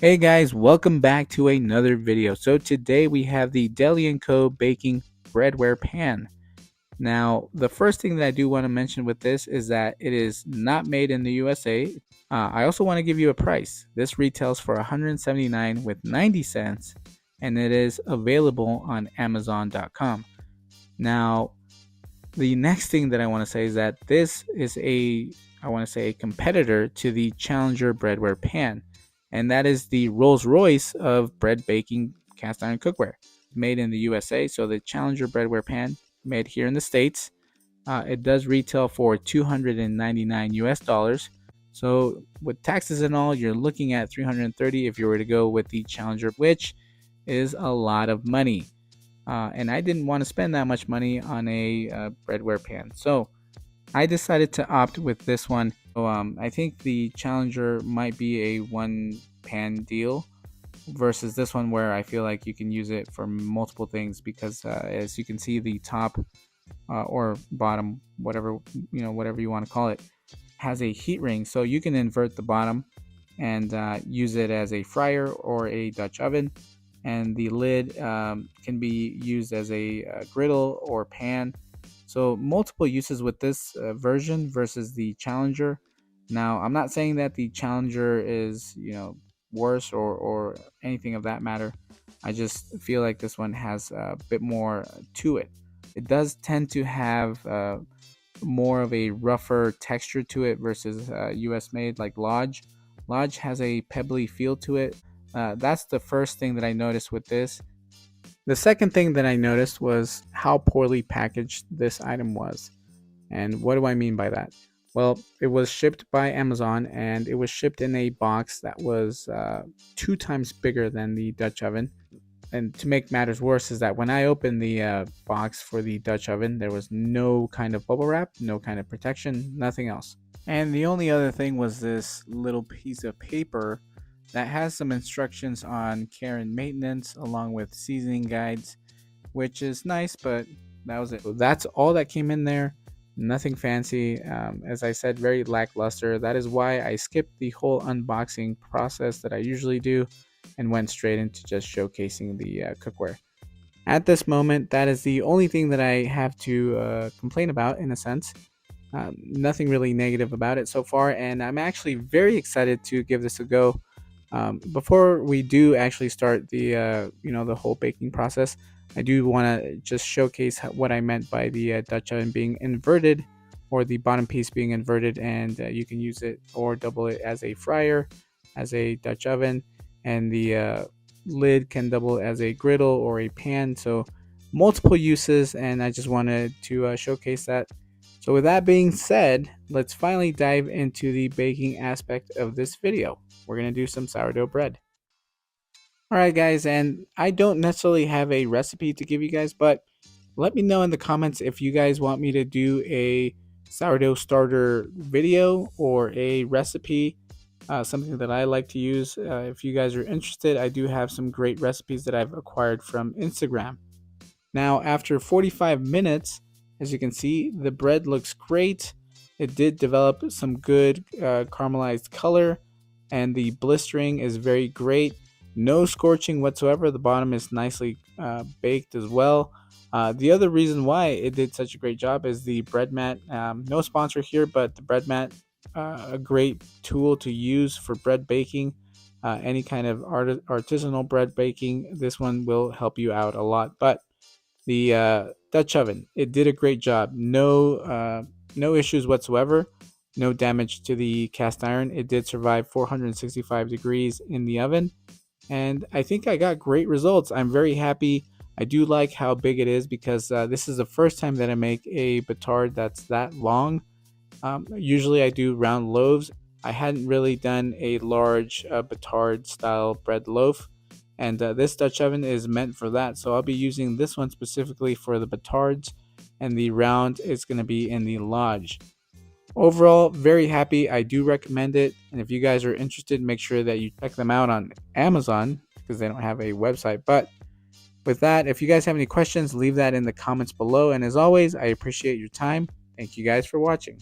Hey guys, welcome back to another video. So today we have the Deli & Co. baking breadware pan. Now, the first thing that I do want to mention with this is that it is not made in the USA. I also want to give you a price. This retails for $179 with 90 cents, and it is available on Amazon.com. Now, the next thing that I want to say is that this is a competitor to the Challenger breadware pan, and that is the Rolls Royce of bread baking cast iron cookware, made in the USA. So the Challenger breadware pan, made here in the States, it does retail for 299 US dollars. So with taxes and all, you're looking at 330 if you were to go with the Challenger, which is a lot of money. And I didn't want to spend that much money on a breadware pan, so I decided to opt with this one. So I think the Challenger might be a one pan deal versus this one, where I feel like you can use it for multiple things because as you can see, the top or bottom, whatever you want to call it, has a heat ring, so you can invert the bottom and use it as a fryer or a Dutch oven, and the lid can be used as a griddle or pan. So multiple uses with this version versus the Challenger. Now, I'm not saying that the Challenger is worse or anything of that matter. I just feel like this one has a bit more to it. It does tend to have more of a rougher texture to it versus US made like Lodge. Lodge has a pebbly feel to it. That's the first thing that I noticed with this. The second thing that I noticed was how poorly packaged this item was. And what do I mean by that? Well, it was shipped by Amazon, and it was shipped in a box that was 2 times bigger than the Dutch oven. And to make matters worse is that when I opened the box for the Dutch oven, there was no kind of bubble wrap, no kind of protection, nothing else. And the only other thing was this little piece of paper that has some instructions on care and maintenance along with seasoning guides, which is nice, but that was it. So that's all that came in there. Nothing fancy. As I said, very lackluster. That is why I skipped the whole unboxing process that I usually do and went straight into just showcasing the cookware. At this moment, that is the only thing that I have to complain about, in a sense. Nothing really negative about it so far, and I'm actually very excited to give this a go. Before we do actually start the whole baking process, I do want to just showcase what I meant by the Dutch oven being inverted, or the bottom piece being inverted, and you can use it or double it as a fryer, as a Dutch oven, and the lid can double as a griddle or a pan. So multiple uses, and I just wanted to showcase that. So with that being said, let's finally dive into the baking aspect of this video. We're going to do some sourdough bread. Alright guys, and I don't necessarily have a recipe to give you guys, but let me know in the comments if you guys want me to do a sourdough starter video or a recipe, something that I like to use. If you guys are interested, I do have some great recipes that I've acquired from Instagram. Now, after 45 minutes, as you can see, the bread looks great. It did develop some good caramelized color, and the blistering is very great. No scorching whatsoever. The bottom is nicely baked as well. The other reason why it did such a great job is the bread mat. No sponsor here, but the bread mat, a great tool to use for bread baking. Any kind of artisanal bread baking, this one will help you out a lot. But the Dutch oven, it did a great job. No issues whatsoever. No damage to the cast iron. It did survive 465 degrees in the oven, and I think I got great results. I'm very happy. I do like how big it is because this is the first time that I make a batard that's that long. Usually I do round loaves. I hadn't really done a large batard style bread loaf, and this Dutch oven is meant for that. So I'll be using this one specifically for the batards, and the round is going to be in the Lodge. Overall, very happy. I do recommend it, and if you guys are interested, make sure that you check them out on Amazon because they don't have a website. But with that, if you guys have any questions, leave that in the comments below, and as always, I appreciate your time. Thank you guys for watching.